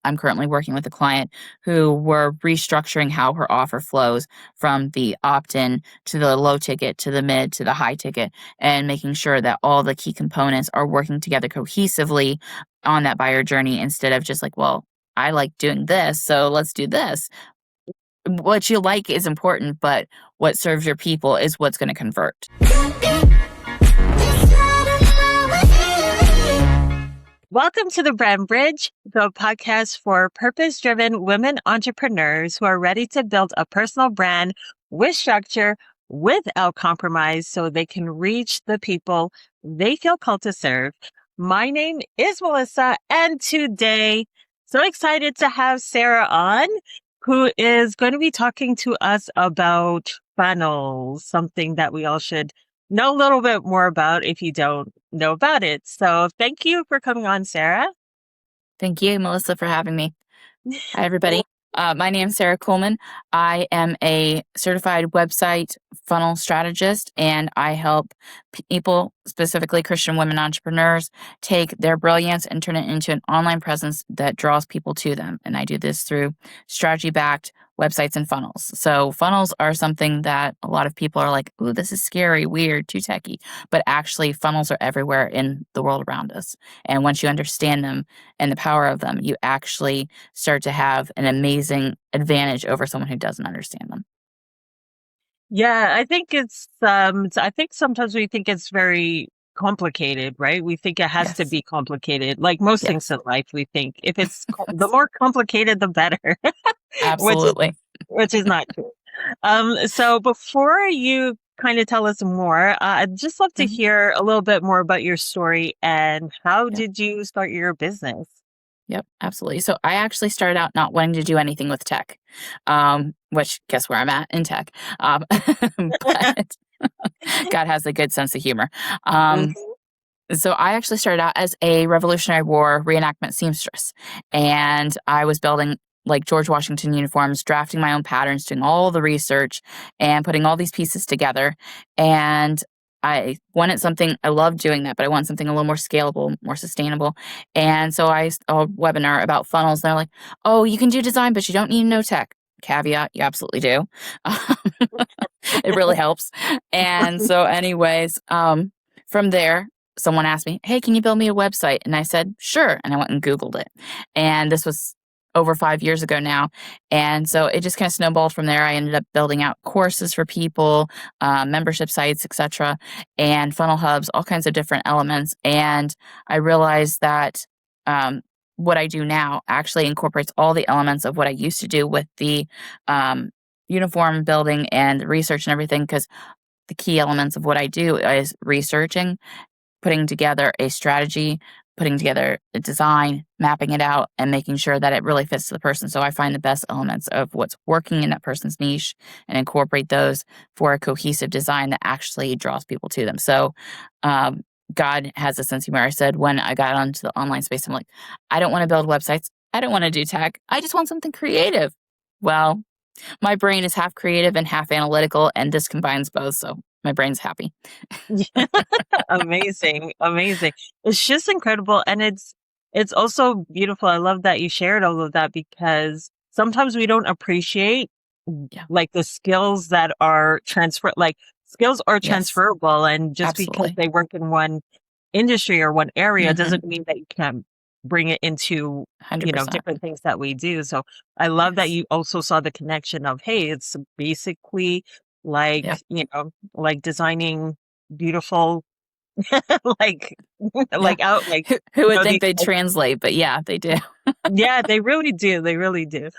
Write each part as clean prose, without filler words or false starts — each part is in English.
I'm currently working with a client who we're restructuring how her offer flows from the opt-in to the low ticket to the mid to the high ticket, and making sure that all the key components are working together cohesively on that buyer journey, instead of just like, well, I like doing this, so let's do this. What you like is important, but what serves your people is what's going to convert. Welcome to the Brand Bridge, the podcast for purpose-driven women entrepreneurs who are ready to build a personal brand with structure, without compromise, so they can reach the people they feel called to serve. My name is Melissa, and today, so excited to have Sarah on, who is going to be talking to us about funnels, something that we all should know a little bit more about if you don't know about it. So thank you for coming on, Sarah. Thank you, Melissa, for having me. Hi, everybody. My name is Sarah Kuhlman. I am a certified website funnel strategist, and I help people, specifically Christian women entrepreneurs, take their brilliance and turn it into an online presence that draws people to them. And I do this through strategy-backed websites and funnels. So funnels are something that a lot of people are like, ooh, this is scary, weird, too techy. But actually, funnels are everywhere in the world around us. And once you understand them and the power of them, you actually start to have an amazing advantage over someone who doesn't understand them. Yeah, I think I think sometimes we think it's very complicated, right? We think it has to Yes. be complicated. Like most things in life, we think if it's the more complicated, the better, Absolutely. which is not true. So before you kind of tell us more, I'd just love to hear a little bit more about your story and how did you start your business? Yep, absolutely. So I actually started out not wanting to do anything with tech, which guess where I'm at in tech. But God has a good sense of humor. So I actually started out as a Revolutionary War reenactment seamstress, and I was building like George Washington uniforms, drafting my own patterns, doing all the research, and putting all these pieces together. And I wanted something, I love doing that, but I want something a little more scalable, more sustainable. And so I saw a webinar about funnels. And they're like, oh, you can do design, but you don't need to know tech. Caveat, you absolutely do. It really helps. And so anyways, from there, someone asked me, hey, can you build me a website? And I said, sure. And I went and Googled it. And this was over 5 years ago now. And so it just kind of snowballed from there. I ended up building out courses for people, membership sites, etc., and funnel hubs, all kinds of different elements. And I realized that what I do now actually incorporates all the elements of what I used to do with the uniform building and research and everything, because the key elements of what I do is researching, putting together a strategy, putting together a design, mapping it out, and making sure that it really fits to the person. So I find the best elements of what's working in that person's niche and incorporate those for a cohesive design that actually draws people to them. So God has a sense of humor. I said when I got onto the online space, I'm like, I don't want to build websites. I don't want to do tech. I just want something creative. Well, my brain is half creative and half analytical, and this combines both. So my brain's happy. Amazing. It's just incredible. And it's also beautiful. I love that you shared all of that, because sometimes we don't appreciate like the skills that are skills are transferable. And just because they work in one industry or one area doesn't mean that you can't bring it into 100%. Different things that we do. So I love that you also saw the connection of, hey, it's basically like like designing beautiful out who would think they'd translate, but they do. Yeah, they really do.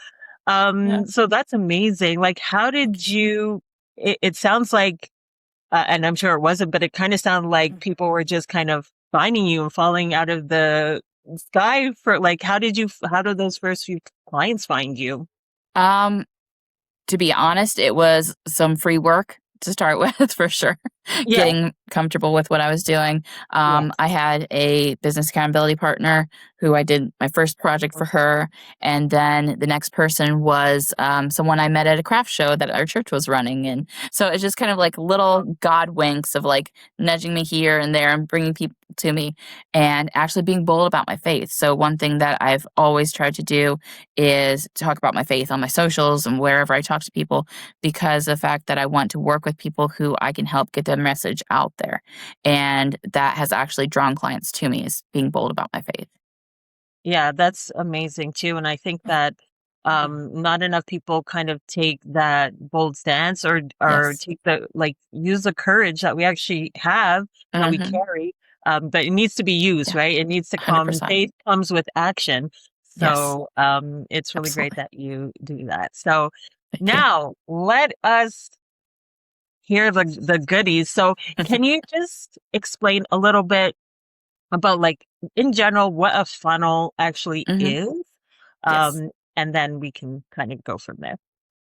So that's amazing. Like, how did you it sounds like and I'm sure it wasn't, but it kind of sounded like people were just kind of finding you and falling out of the sky for like, how did those first few clients find you? To be honest, it was some free work to start with, for sure. Getting comfortable with what I was doing. I had a business accountability partner who I did my first project for her. And then the next person was someone I met at a craft show that our church was running. And so it's just kind of like little God winks of like nudging me here and there and bringing people to me and actually being bold about my faith. So one thing that I've always tried to do is talk about my faith on my socials and wherever I talk to people, because the fact that I want to work with people who I can help get the message out there. And that has actually drawn clients to me, is being bold about my faith. Yeah, that's amazing too. And I think that not enough people kind of take that bold stance or Yes. take the like use the courage that we actually have, that we Hmm. carry. But it needs to be used, Yeah. right? It needs to come. 100%. Faith comes with action. Yes. So it's really great Absolutely. that you do that. So Thank you. now let us hear the goodies. So can you just explain a little bit about like in general what a funnel actually Hmm. is, Yes. and then we can kind of go from there.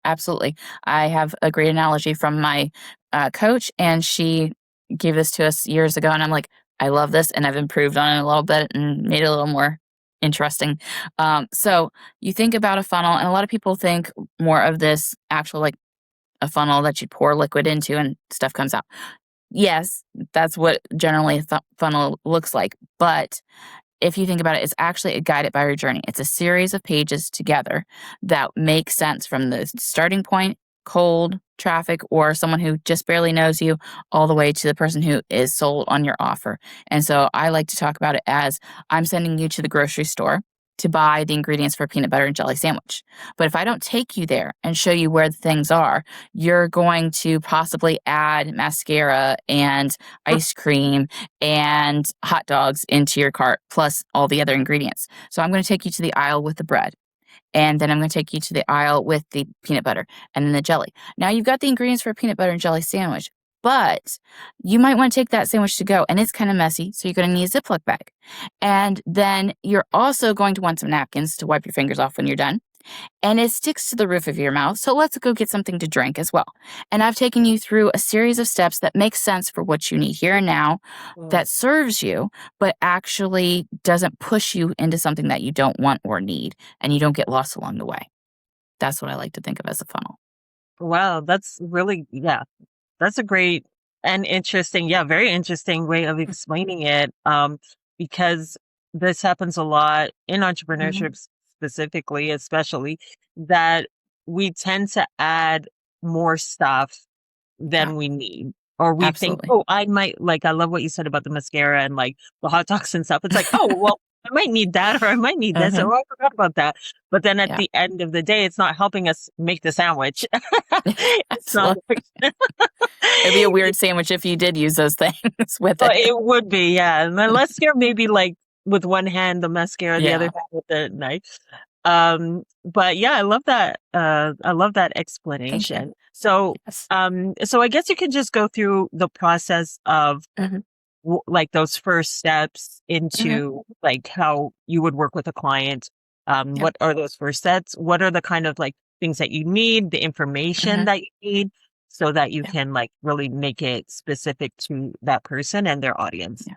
Absolutely. I have a great analogy from my coach, and she gave this to us years ago. And I'm like, I love this. And I've improved on it a little bit and made it a little more interesting. So you think about a funnel, and a lot of people think more of this actual like a funnel that you pour liquid into and stuff comes out. Yes, that's what generally a funnel looks like. But if you think about it, it's actually a guided by your journey. It's a series of pages together that make sense from the starting point, cold traffic, or someone who just barely knows you, all the way to the person who is sold on your offer. And so I like to talk about it as I'm sending you to the grocery store to buy the ingredients for a peanut butter and jelly sandwich. But if I don't take you there and show you where the things are, you're going to possibly add mascara and ice cream and hot dogs into your cart, plus all the other ingredients. So I'm going to take you to the aisle with the bread. And then I'm going to take you to the aisle with the peanut butter and then the jelly. Now you've got the ingredients for a peanut butter and jelly sandwich, but you might want to take that sandwich to go, and it's kind of messy. So you're going to need a Ziploc bag. And then you're also going to want some napkins to wipe your fingers off when you're done, and it sticks to the roof of your mouth. So let's go get something to drink as well. And I've taken you through a series of steps that make sense for what you need here and now, Mm. that serves you, but actually doesn't push you into something that you don't want or need, and you don't get lost along the way. That's what I like to think of as a funnel. Wow, that's really, yeah, that's a great and interesting, yeah, very interesting way of explaining it. Because this happens a lot in Mm-hmm. entrepreneurship specifically, especially that we tend to add more stuff Yeah, than we need. Or we think, absolutely. oh, I might like, I love what you said about the mascara and like the hot dogs and stuff. It's like, oh, well, I might need that or I might need this. Uh-huh. Or, oh, I forgot about that. But then at Yeah, the end of the day, it's not helping us make the sandwich. It's not absolutely. like, It'd be a weird sandwich if you did use those things with well, it. it would be, yeah. And unless you're maybe like with one hand the mascara, the other Yeah, hand with the knife. But yeah, I love that. I love that thank you. explanation. So, Yes. so I guess you can just go through the process of Hmm. like those first steps Hmm. into like how you would work with a client. Yeah. What are those first steps? What are the kind of like things that you need, the information Hmm. that you need so that you Yeah. can like really make it specific to that person and their audience? Yeah.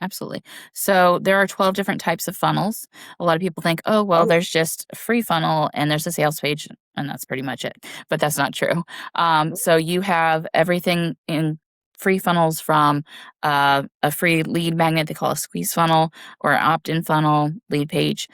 Absolutely. So there are 12 different types of funnels. A lot of people think, oh, well, Oh, there's just a free funnel and there's a sales page, and that's pretty much it. But that's not true. So you have everything in free funnels, from a free lead magnet they call a squeeze funnel, or an opt in funnel lead page.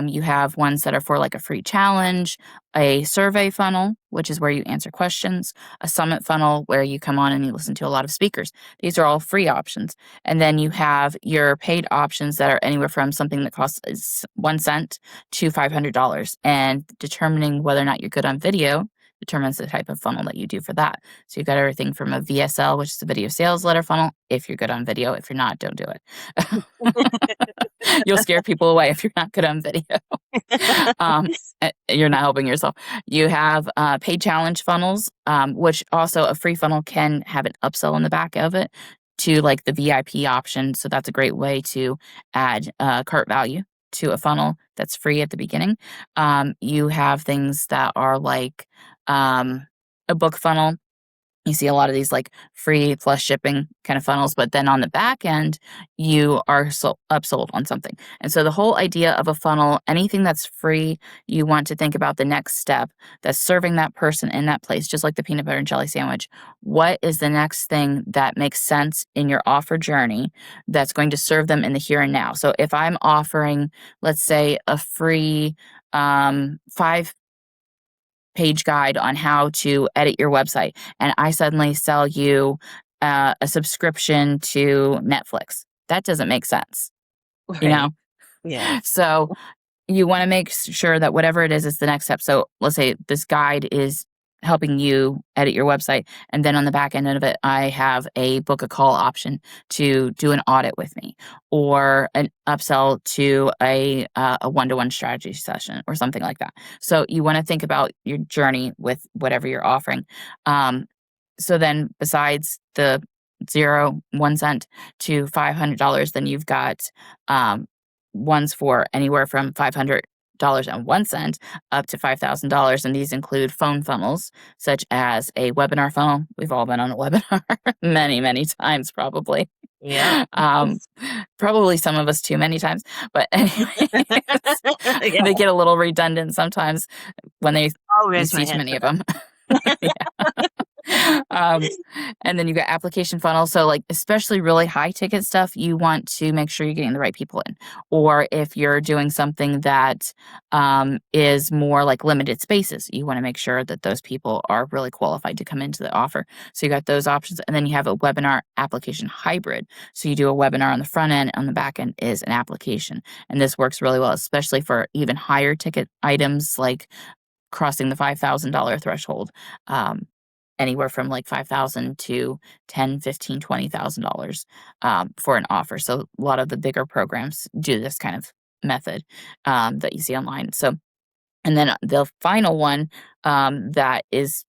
You have ones that are for like a free challenge, a survey funnel, which is where you answer questions, a summit funnel, where you come on and you listen to a lot of speakers. These are all free options. And then you have your paid options that are anywhere from something that costs 1 cent to $500. And determining whether or not you're good on video determines the type of funnel that you do for that. So you've got everything from a VSL, which is a video sales letter funnel, if you're good on video. If you're not, don't do it. You'll scare people away if you're not good on video. um, you're not helping yourself. You have paid challenge funnels, which also a free funnel can have an upsell in the back of it to like the VIP option. So that's a great way to add cart value to a funnel that's free at the beginning. You have things that are like a book funnel. You see a lot of these like free plus shipping kind of funnels, but then on the back end, you are upsold on something. And so the whole idea of a funnel, anything that's free, you want to think about the next step that's serving that person in that place, just like the peanut butter and jelly sandwich. What is the next thing that makes sense in your offer journey that's going to serve them in the here and now? So if I'm offering, let's say, a free 5-page guide on how to edit your website, and I suddenly sell you a subscription to Netflix. That doesn't make sense, you know? Right. Yes. So you want to make sure that whatever it is the next step. So let's say this guide is helping you edit your website. And then on the back end of it, I have a book a call option to do an audit with me, or an upsell to a one-to-one strategy session or something like that. So you want to think about your journey with whatever you're offering. So then besides the 1 cent to $500, then you've got ones for anywhere from $500.01 up to $5,000. And these include phone funnels, such as a webinar funnel. We've all been on a webinar many, many times, probably. Yeah. Probably some of us too many times. But anyways, Yeah. they get a little redundant sometimes when you I'll raise my see too hand many for of them. And then you got application funnels. So like, especially really high ticket stuff, you want to make sure you're getting the right people in. Or if you're doing something that is more like limited spaces, you want to make sure that those people are really qualified to come into the offer. So you got those options. And then you have a webinar application hybrid. So you do a webinar on the front end, on the back end is an application. And this works really well, especially for even higher ticket items like crossing the $5,000 threshold, anywhere from like 5,000 to 10, 15, $20,000 for an offer. So a lot of the bigger programs do this kind of method that you see online. So, and then the final one that is,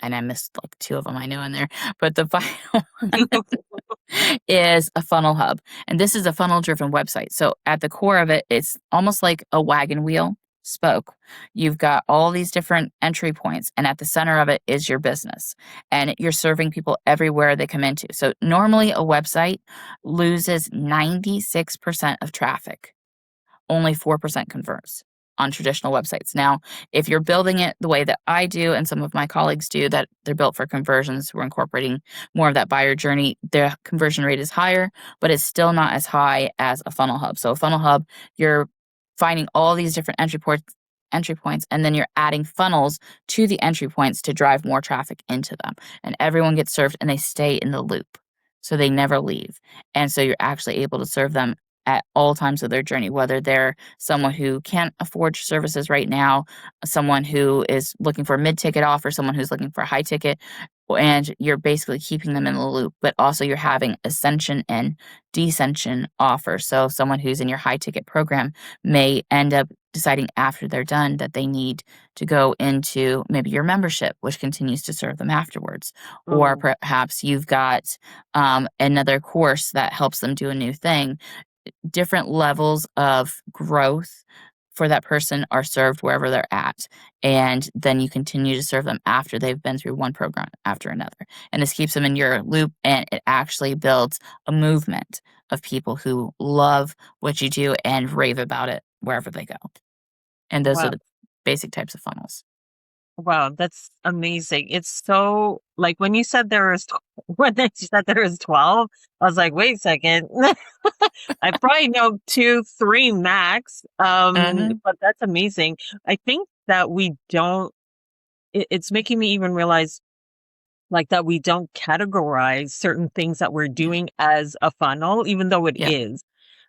and I missed like 2 of them I know in there, but the final one is a funnel hub. And this is a funnel driven website. So at the core of it, it's almost like a wagon wheel spoke. You've got all these different entry points, and at the center of it is your business. And you're serving people everywhere they come into. So normally a website loses 96% of traffic, only 4% converts on traditional websites. Now, if you're building it the way that I do and some of my colleagues do, that they're built for conversions, we're incorporating more of that buyer journey, their conversion rate is higher, but it's still not as high as a funnel hub. So a funnel hub, you're finding all these different entry points, and then you're adding funnels to the entry points to drive more traffic into them. And everyone gets served and they stay in the loop. So they never leave. And so you're actually able to serve them at all times of their journey, whether they're someone who can't afford your services right now, someone who is looking for a mid-ticket offer, someone who's looking for a high ticket, and you're basically keeping them in the loop, but also you're having ascension and descension offers. So someone who's in your high ticket program may end up deciding after they're done that they need to go into maybe your membership, which continues to serve them afterwards. Or Mm. perhaps you've got another course that helps them do a new thing. Different levels of growth for that person are served wherever they're at. And then you continue to serve them after they've been through one program after another. And this keeps them in your loop, and it actually builds a movement of people who love what you do and rave about it wherever they go. And those are Wow. the basic types of funnels. Wow, that's amazing. It's so like when you said there was when they said there was 12, I was like, wait a second. I probably know 2, 3 max. Mhm. But that's amazing. I think that we don't it's making me even realize like that we don't categorize certain things that we're Yeah. doing as a funnel, even though it Yeah. is.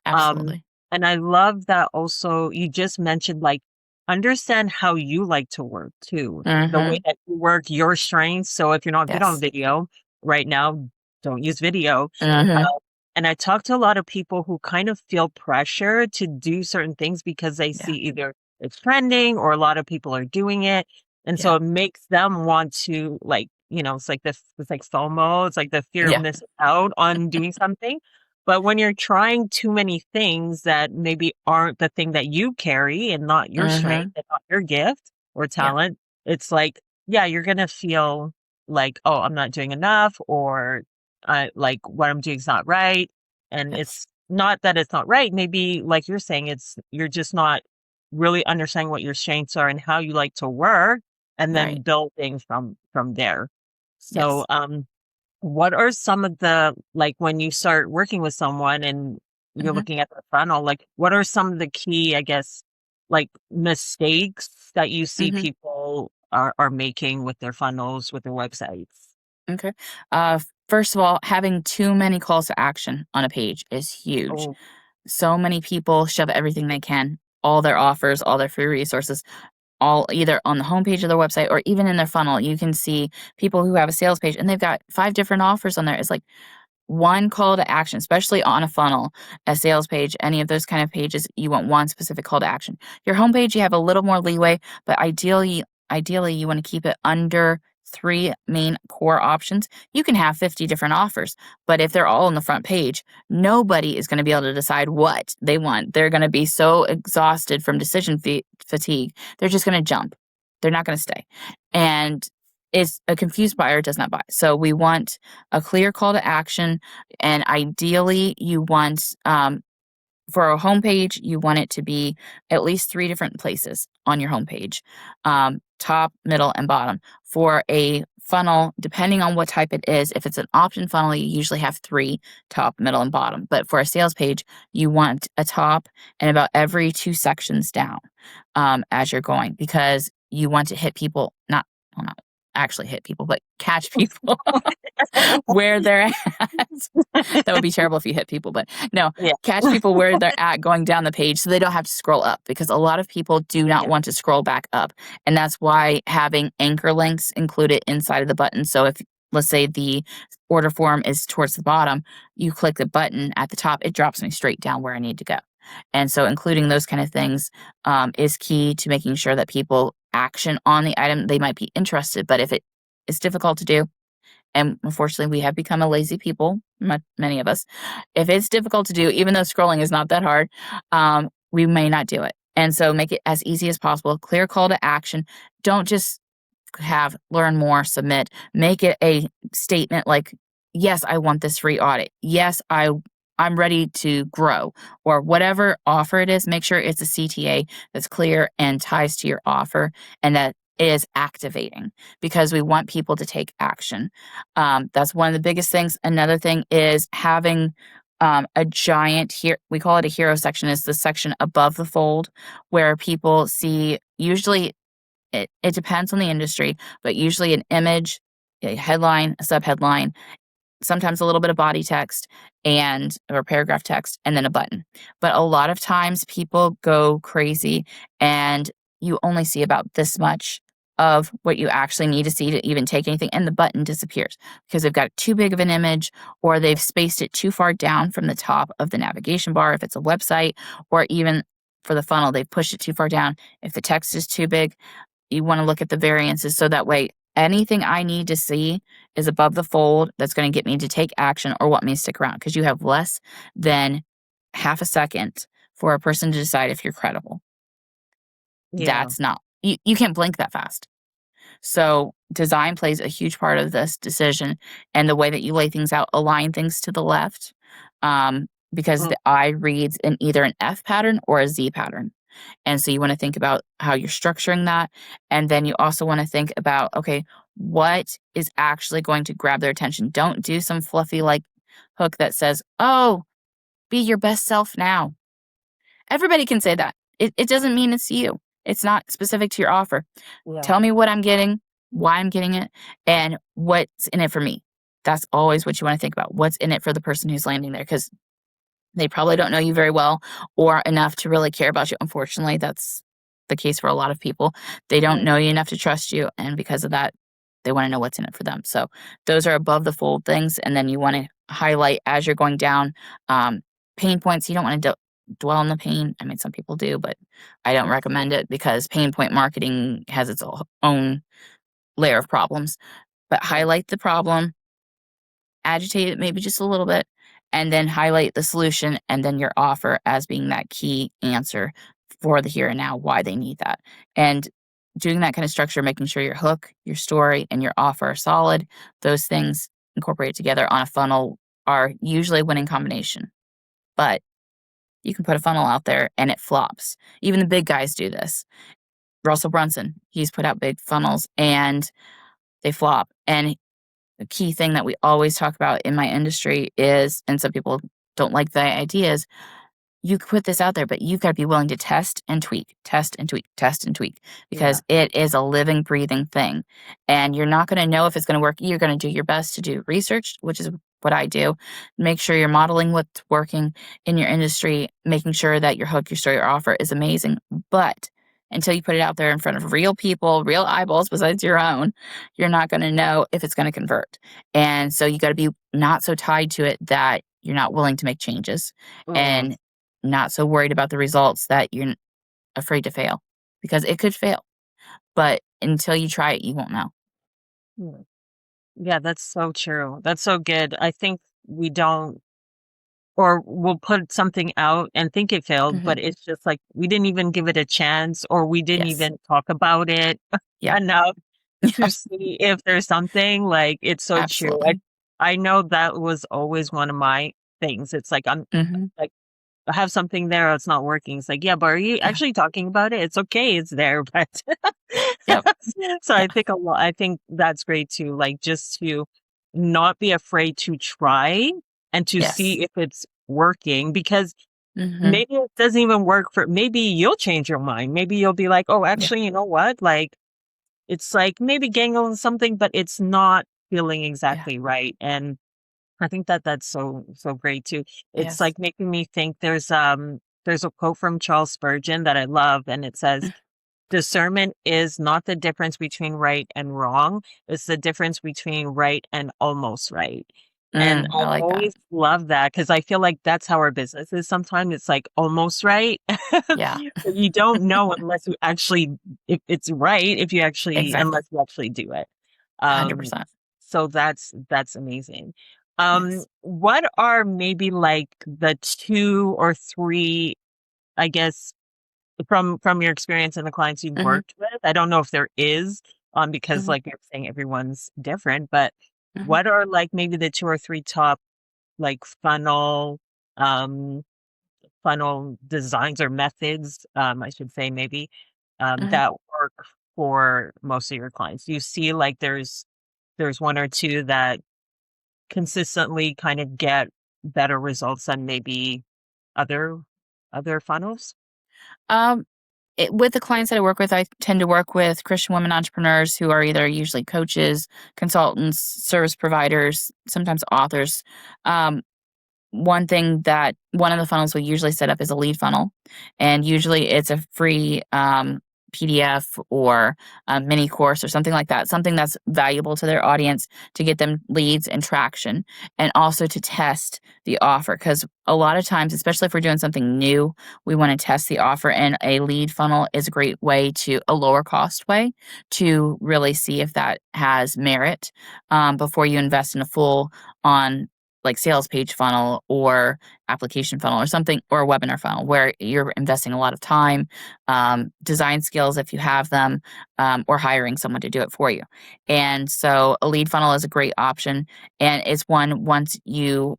Um, Absolutely. and I love that also you just mentioned like understand how you like to work too. The way Mhm. that you work, your strengths. So if you're not good on Yes. video right now, don't use video. Uh, Mhm. and I talk to a lot of people who kind of feel pressure to do certain things because they see Yeah. either it's trending or a lot of people are doing it. And so Yeah. it makes them want to like, it's like this, it's like FOMO. It's like the fear of Yeah. missing out on doing something. But when you're trying too many things that maybe aren't the thing that you carry and not your strength Mhm. and not your gift or Yeah. talent, it's like, yeah, you're gonna feel. like, oh, I'm not doing enough, or like what I'm doing is not right. And Yes. it's not that it's not right. Maybe like you're saying, it's you're just not really understanding what your strengths are and how you like to work, and then Right. building from there. So, Yes. what are some of the, like, when you start working with someone and you're Mhm. looking at the funnel, like, what are some of the key, I guess, like, mistakes that you see Mhm. people are making with their funnels, with their websites? Okay. First of all, having too many calls to action on a page is huge. Oh, So many people shove everything they can, all their offers, all their free resources, all either on the homepage of their website or even in their funnel. You can see people who have a sales page and they've got 5 different offers on there. It's like one call to action, especially on a funnel, a sales page, any of those kind of pages, you want one specific call to action. Your homepage, you have a little more leeway, but ideally you want to keep it under 3 main core options. You can have 50 different offers, but if they're all on the front page, nobody is going to be able to decide what they want. They're going to be so exhausted from decision fatigue. They're just going to jump. They're not going to stay. And is a confused buyer does not buy. So we want a clear call to action, and ideally, you want for a homepage, you want it to be at least 3 different places on your homepage, top, middle, and bottom. For a funnel, depending on what type it is, if it's an option funnel, you usually have 3, top, middle, and bottom. But for a sales page, you want a top and about every 2 sections down as you're going, because you want to hit people, not actually hit people, but catch people where they're at. That would be terrible if you hit people, but no, yeah. catch people where they're at going down the page so they don't have to scroll up, because a lot of people do not Yeah. want to scroll back up. And that's why having anchor links included inside of the button. So if, let's say, the order form is towards the bottom, you click the button at the top, it drops me straight down where I need to go. And so including those kind of things is key to making sure that people action on the item. They might be interested, but if it is difficult to do, and unfortunately, we have become a lazy people, many of us. If it's difficult to do, even though scrolling is not that hard, we may not do it. And so make it as easy as possible. Clear call to action. Don't just have learn more, submit. Make it a statement like, yes, I want this free audit. Yes, I'm ready to grow, or whatever offer it is. Make sure it's a CTA that's clear and ties to your offer, and that is activating, because we want people to take action. That's one of the biggest things. Another thing is having a giant here. We call it a hero section. Is the section above the fold where people see, usually it depends on the industry, but usually an image, a headline, a subheadline, sometimes a little bit of body text and or paragraph text, and then a button. But a lot of times people go crazy and you only see about this much of what you actually need to see to even take anything, and the button disappears because they've got too big of an image, or they've spaced it too far down from the top of the navigation bar if it's a website, or even for the funnel they've pushed it too far down if the text is too big. You want to look at the variances so that way anything I need to see is above the fold that's going to get me to take action or want me to stick around, because you have less than half a second for a person to decide if you're credible. Yeah. That's not, you can't blink that fast. So design plays a huge part of this decision, and the way that you lay things out, align things to the left, because Mm, the eye reads in either an F pattern or a Z pattern. And so you want to think about how you're structuring that. And then you also want to think about, okay, what is actually going to grab their attention? Don't do some fluffy like hook that says, oh, be your best self now. Everybody can say that. It doesn't mean it's you. It's not specific to your offer. yeah. Tell me what I'm getting, why I'm getting it, and what's in it for me. That's always what you want to think about. What's in it for the person who's landing there? Because they probably don't know you very well or enough to really care about you. Unfortunately, that's the case for a lot of people. They don't Mm, know you enough to trust you, and because of that, they wanna know what's in it for them. So, those are above the fold things, and then you wanna highlight as you're going down, um, pain points. You don't wanna dwell on the pain. I mean, some people do, but I don't recommend it because pain point marketing has its own layer of problems. But mm, highlight the problem, agitate it maybe just a little bit, and then highlight the solution and then your offer as being that key answer for the here and now, why they need that. And doing that kind of structure, making sure your hook, your story, and your offer are solid, those things incorporated together on a funnel are usually a winning combination. But you can put a funnel out there and it flops. Even the big guys do this. Russell Brunson, he's put out big funnels and they flop. And the key thing that we always talk about in my industry is, and some people don't like the idea, is you put this out there, but you've got to be willing to test and tweak, test and tweak, test and tweak, Yeah. because it is a living, breathing thing. And you're not going to know if it's going to work. You're going to do your best to do research, which is what I do. Make sure you're modeling what's working in your industry, making sure that your hook, your story, your offer is amazing. But until you put it out there in front of real people, real eyeballs besides your own, you're not going to know if it's going to convert. And so you got to be not so tied to it that you're not willing to make changes, Mm. and not so worried about the results that you're afraid to fail, because it could fail. But until you try it, you won't know. Mm. Yeah, that's so true. That's so good. I think we don't, or we'll put something out and think it failed, Hmm. but it's just like we didn't even give it a chance, or we didn't Yes. even talk about it Yep. enough to Yep. see if there's something. Like, it's so true. Absolutely. I know that was always one of my things. It's like I'm Hmm. like, I have something there, it's not working. It's like, yeah, but are you Yeah. actually talking about it? It's okay, it's there, but Yep. so Yeah. I think that's great too, like, just to not be afraid to try and to Yes. see if it's working, because Hmm. maybe it doesn't even work for, maybe you'll change your mind. Maybe you'll be like, oh, Yeah. actually, you know what? Like, it's like maybe getting on something, but it's not feeling Yeah. exactly right. And I think that that's so great too. It's Yes. like making me think, there's a quote from Charles Spurgeon that I love, and it says, discernment is not the difference between right and wrong. It's the difference between right and almost right. And I I've like that. always loved that, because I feel like that's how our business is. Sometimes it's like almost right. Yeah. But you don't know unless you actually, if it's right, if you actually, Exactly. unless you actually do it. Um, 100%. so that's amazing. Yes. What are maybe like the two or three, I guess, from your experience and the clients you've Hmm. worked with? I don't know if there is, because Hmm. like you're saying, everyone's different, but Hmm. what are like maybe the two or three top, like, um, funnel designs or methods, I should say, maybe, Hmm. that work for most of your clients? Do you see like there's one or two that consistently kind of get better results than maybe other other funnels? Um, with the clients that I work with, I tend to work with Christian women entrepreneurs who are either usually coaches, consultants, service providers, sometimes authors. Um, one of the funnels we usually set up is a lead funnel, and usually it's a free PDF or a mini course or something like that, something that's valuable to their audience to get them leads and traction, and also to test the offer. Because a lot of times, especially if we're doing something new, we want to test the offer, and a lead funnel is a great way, to a lower cost way, to really see if that has merit, before you invest in a full on, like, sales page funnel or application funnel or something, or a webinar funnel where you're investing a lot of time, design skills if you have them, or hiring someone to do it for you. And so a lead funnel is a great option. And it's one, once you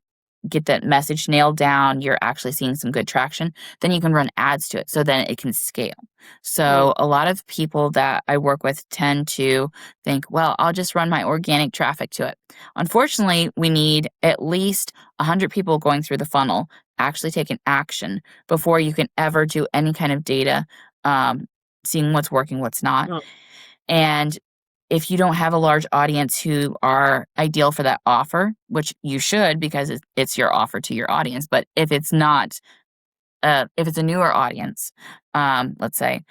get that message nailed down, you're actually seeing some good traction, then you can run ads to it so then it can scale. Mm. So a lot of people that I work with tend to think, well, I'll just run my organic traffic to it. Unfortunately, we need at least 100 people going through the funnel actually taking action before you can ever do any kind of data, um, seeing what's working, what's not. Mm. And if you don't have a large audience who are ideal for that offer, which you should, because it's your offer to your audience, but if it's not, if it's a newer audience, let's say,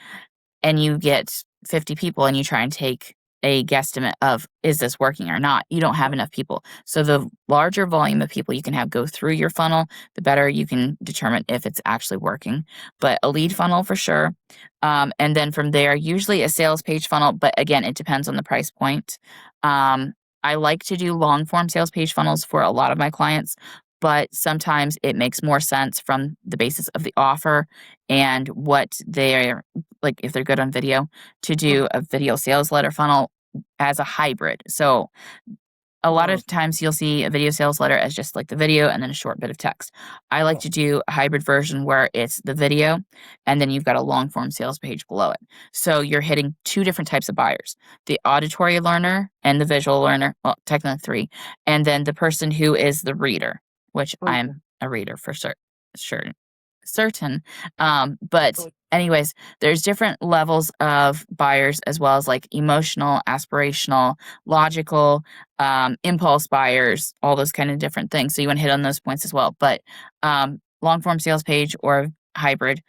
and you get 50 people and you try and take a guesstimate of, is this working or not? You don't have enough people. So the larger volume of people you can have go through your funnel, the better you can determine if it's actually working. But a lead funnel for sure. And then from there, usually a sales page funnel, but again, it depends on the price point. I like to do long form sales page funnels for a lot of my clients, but sometimes it makes more sense from the basis of the offer and what they're like if they're good on video, to Mm, do a video sales letter funnel as a hybrid. So a lot mm, of times you'll see a video sales letter as just like the video and then a short bit of text. I like mm, to do a hybrid version where it's the video and then you've got a long form sales page below it. So you're hitting two different types of buyers, the auditory learner and the visual learner. Well, technically three. And then the person who is the reader, which mm, I'm a reader for sure, certain. But mm, anyways, there's different levels of buyers as well as like emotional, aspirational, logical, impulse buyers, all those kind of different things. So you want to hit on those points as well. But long form sales page or hybrid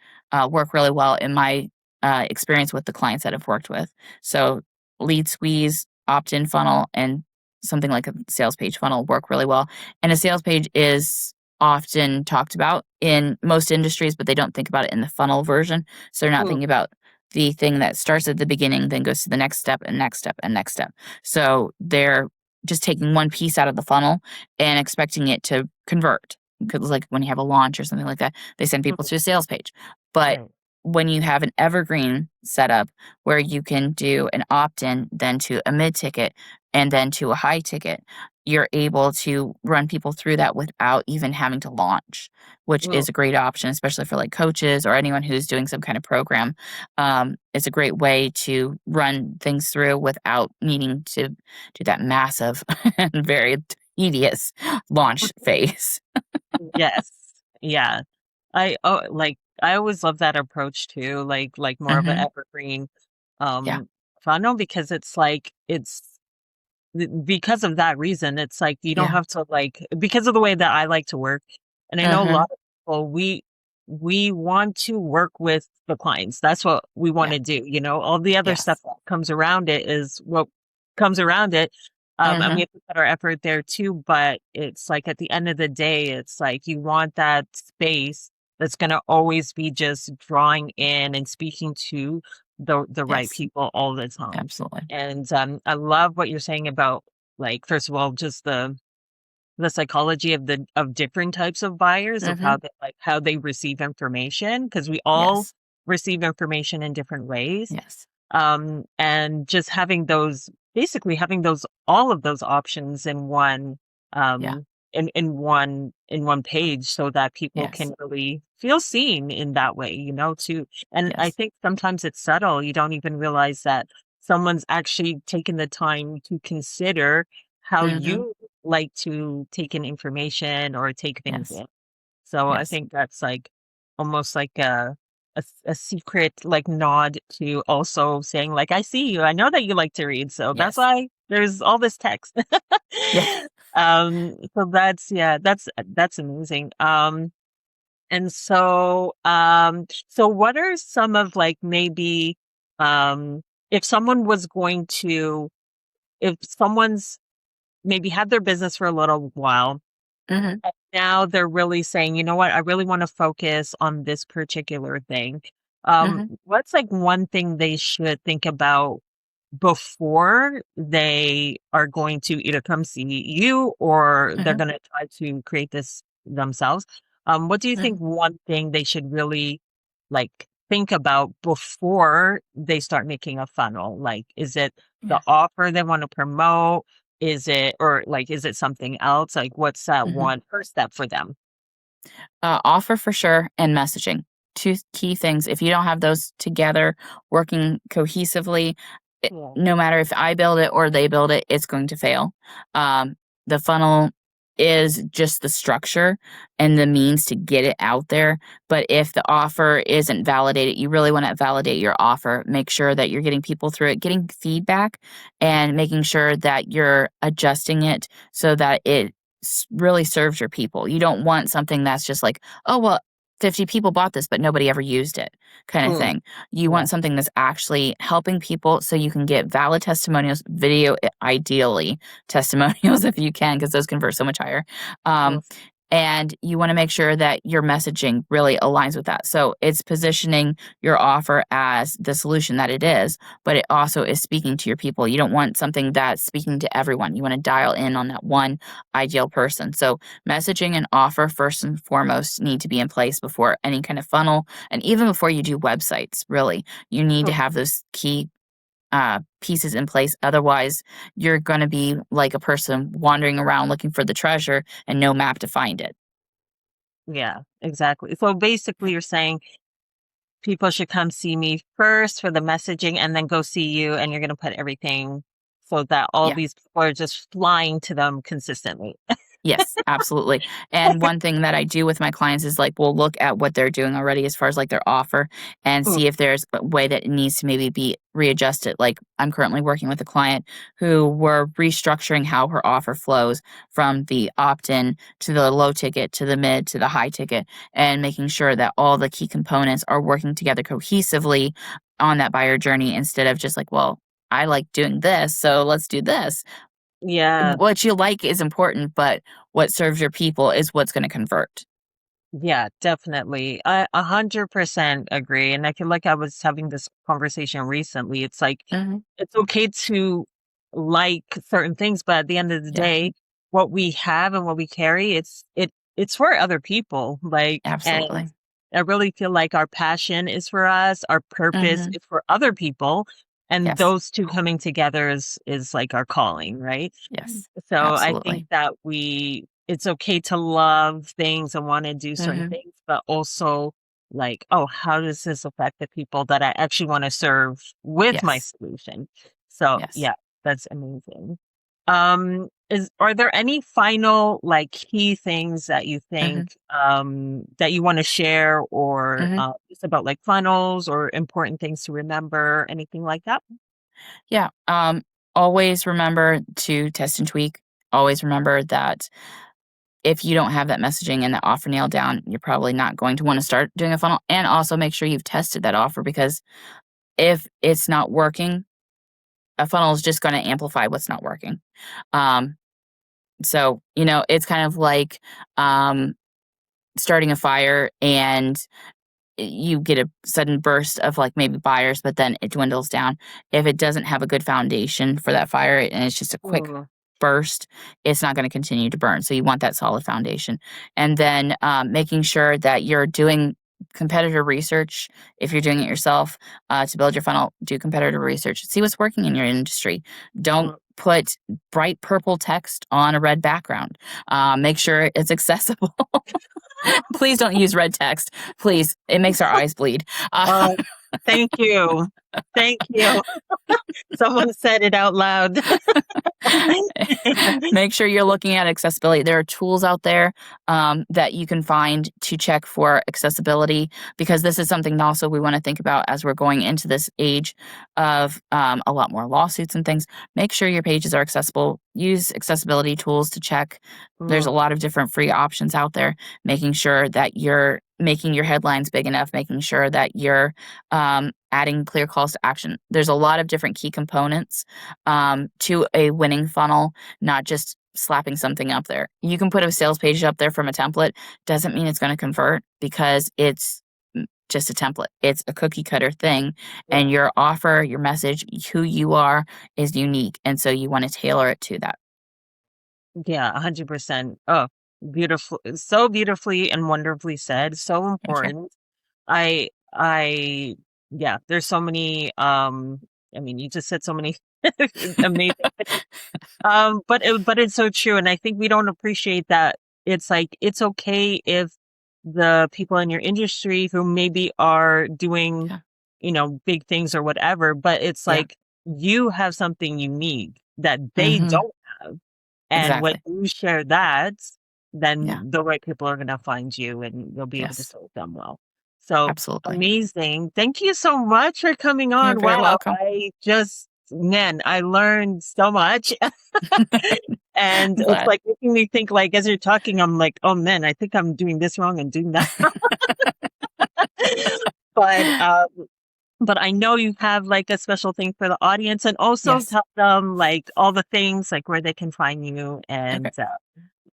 work really well in my experience with the clients that I've worked with. So lead squeeze, opt in funnel, and something like a sales page funnel work really well. And a sales page is often talked about in most industries, but they don't think about it in the funnel version. So they're not mm, thinking about the thing that starts at the beginning, then goes to the next step and next step and next step. So they're just taking one piece out of the funnel and expecting it to convert. Because like when you have a launch or something like that, they send people mm, to a sales page. But right. when you have an evergreen setup where you can do an opt-in, then to a mid-ticket, and then to a high ticket, you're able to run people through that without even having to launch, which Mm, is a great option, especially for like coaches or anyone who's doing some kind of program. It's a great way to run things through without needing to do that massive and very tedious launch phase. yes. Yeah. I always love that approach too, like more of an Hmm. evergreen Yeah. funnel because it's like because of that reason, it's like you don't Yeah. have to like because of the way that I like to work, and I know a Hmm. lot of people we want to work with the clients. That's what we want Yeah. to do. All the other stuff Yes. that comes around it is what comes around it. And we Hmm. have to put our effort there too. But it's like at the end of the day, it's like you want that space that's going to always be just drawing in and speaking to the right Yes. people all the time. Absolutely. And I love what you're saying about like first of all, just the psychology of different types of buyers of Hmm. how they receive information because we all Yes. receive information in different ways. Yes. And just having those basically having those all of those options in one Yeah. um in one page so that people Yes. can really feel seen in that way, too. And I Yes. think sometimes it's subtle. You don't even realize that someone's actually taken the time to consider how Hmm. you like to take in information or take things Yes. in. So I Yes. think that's like almost like a secret like nod to also saying like, I see you. I know that you like to read, so that's Yes. why there's all this text. Yes. So that's amazing. And so what are some of like maybe um if someone was going to if someone's maybe had their business for a little while. Hmm. And now they're really saying, "You know what? I really wanna focus on this particular thing." Hmm. What's, like, one thing they should think about before they are going to either come see you or they're Hmm. gonna try to create this themselves? What do you think Hmm. one thing they should really, like, think about before they start making a funnel? Like, is it the Yeah. offer they wanna promote? Is it something else? Like, what's that Hmm. one first step for them? Offer for sure and messaging. Two key things. If you don't have those together working cohesively, Yeah. no matter if I build it or they build it, it's going to fail. The funnel is just the structure and the means to get it out there. But if the offer isn't validated, you really want to validate your offer. Make sure that you're getting people through it, getting feedback, and making sure that you're adjusting it so that it really serves your people. You don't want something that's just like, oh, well, 50 people bought this, but nobody ever used it, kind of Mm, thing. You yeah. want something that's actually helping people so you can get valid testimonials, video, ideally testimonials if you can, because those convert so much higher. Mm, Um, And you want to make sure that your messaging really aligns with that. So it's positioning your offer as the solution that it is, but it also is speaking to your people. You don't want something that's speaking to everyone. You want to dial in on that one ideal person. So messaging and offer, first and foremost, need to be in place before any kind of funnel. And even before you do websites, really, you need to have those key pieces in place. Otherwise, you're going to be like a person wandering around looking for the treasure and no map to find it. Yeah, exactly. So basically, you're saying people should come see me first for the messaging and then go see you, and you're going to put everything so that all Yeah. these people are just flying to them consistently. Yes, absolutely. And one thing that I do with my clients is like we'll look at what they're doing already as far as like their offer and Mm, see if there's a way that it needs to maybe be readjusted. Like I'm currently working with a client who we're restructuring how her offer flows from the opt-in to the low ticket to the mid to the high ticket and making sure that all the key components are working together cohesively on that buyer journey instead of just like, well, I like doing this, so let's do this. yeah, What you like is important, but what serves your people is what's gonna convert. yeah, definitely. I 100% agree. And I feel like I was having this conversation recently. It's like Mhm. it's okay to like certain things, but at the end of the Yeah, day, what we have and what we carry, it's for other people. Like, and absolutely. I really feel like our passion is for us, our purpose Mhm. is for other people, and Yes, those two coming together is like our calling, right? yes, So I think absolutely. that it's okay to love things and want to do certain Mhm. things, but also like, oh, how does this affect the people that I actually want to serve with my Yes, solution? So yes. yeah, that's amazing. Are there any final like key things that you Mhm, think that you want to share or mhm. just about like funnels or important things to remember, anything like that? Yeah, always remember to test and tweak. Always remember that if you don't have that messaging and the offer nailed down, you're probably not going to wanna start doing a funnel, and also make sure you've tested that offer because if it's not working, a funnel is just gonna amplify what's not working. Um, so, it's kind of like, um starting a fire and you get a sudden burst of like maybe buyers, but then it dwindles down. If it doesn't have a good foundation for that fire and it's just a quick Mm, burst, it's not going to continue to burn. So you want that solid foundation. And then making sure that you're doing competitor research. If you're doing it yourself to build your funnel, do competitor research. See what's working in your industry. Don't mm. put bright purple text on a red background. Make sure it's accessible. Please don't use red text. Please, it makes our eyes bleed. Oh, thank you. Thank you. Someone said it out loud. Make sure you're looking at accessibility. There are tools out there that you can find to check for accessibility because this is something also we want to think about as we're going into this age of a lot more lawsuits and things. Make sure your pages are accessible. Use accessibility tools to check. There's a Mm, lot of different free options out there, making sure that you're making your headlines big enough, making sure that you're adding clear calls to action. There's a lot of different key components to a winning funnel, not just slapping something up there. You can put a sales page up there from a template, doesn't mean it's going to convert because it's just a template. It's a cookie cutter thing. yeah, And your offer, your message, who you are is unique. And so you want to tailor it to that. yeah, 100%. Oh, beautiful. So beautifully and wonderfully said. So Thank you. important. I yeah, there's so many I mean, you just said so many amazing things. But it's so true. And I think we don't appreciate that it's like it's okay if the people in your industry who maybe are doing, Yeah. big things or whatever, but it's Yeah. like you have something unique that they Hmm. don't have. And when Exactly. you share that, Yeah. then the right people are gonna find you and you'll be able to Yes. serve them well. So Absolutely. amazing. Thank you so much for coming You're on. very Wow. welcome. I learned so much. And I'm it's glad. like making me think like as you're talking, I'm like, oh man, I think I'm doing this wrong and doing that. But but I know you have like a special thing for the audience and also Yes. tell them like all the things like where they can find you Okay. and yeah,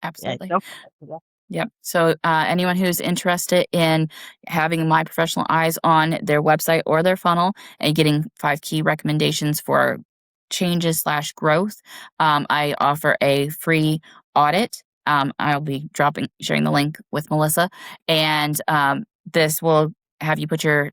Absolutely. go for it. Yep. So anyone who's interested in having my professional eyes on their website or their funnel and getting 5 key recommendations for changes slash growth, I offer a free audit. I'll be sharing the link with Melissa, and this will have you put your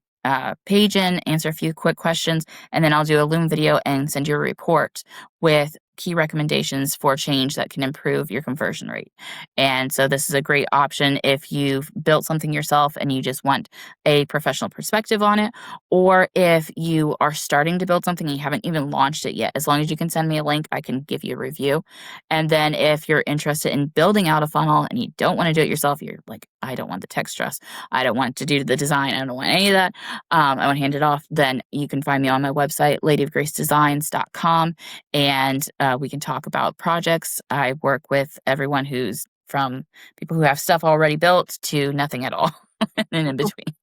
page in, answer a few quick questions, and then I'll do a Loom video and send you a report with key recommendations for change that can improve your conversion rate. And so this is a great option if you've built something yourself and you just want a professional perspective on it, or if you are starting to build something and you haven't even launched it yet. As long as you can send me a link, I can give you a review. And then if you're interested in building out a funnel and you don't want to do it yourself, you're like, I don't want the tech stress, I don't want to do the design, I don't want any of that, I want to hand it off, then you can find me on my website, ladyofgracedesigns.com, and we can talk about projects. I work with everyone who's from people who have stuff already built to nothing at all and in between.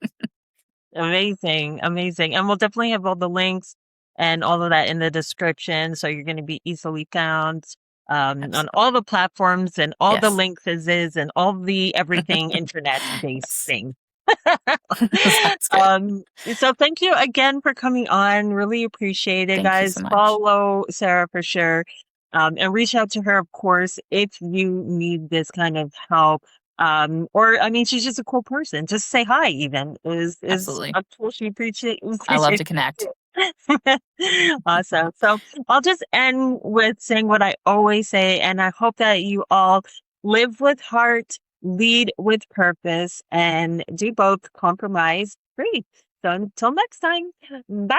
Amazing. Amazing. And we'll definitely have all the links and all of that in the description. So you're going to be easily found on all the platforms and all the Yes. links and all the everything internet based Yes. thing. That's good. So thank you again for coming on. Really appreciate it, Thank you guys. so much. Follow Sarah for sure. And reach out to her, of course, if you need this kind of help. Or I mean, she's just a cool person. Just say hi, even is Absolutely. I'm sure she appreciate I love to that connect. too. Awesome. So I'll just end with saying what I always say, and I hope that you all live with heart, lead with purpose, and do both compromise free. So until next time, bye.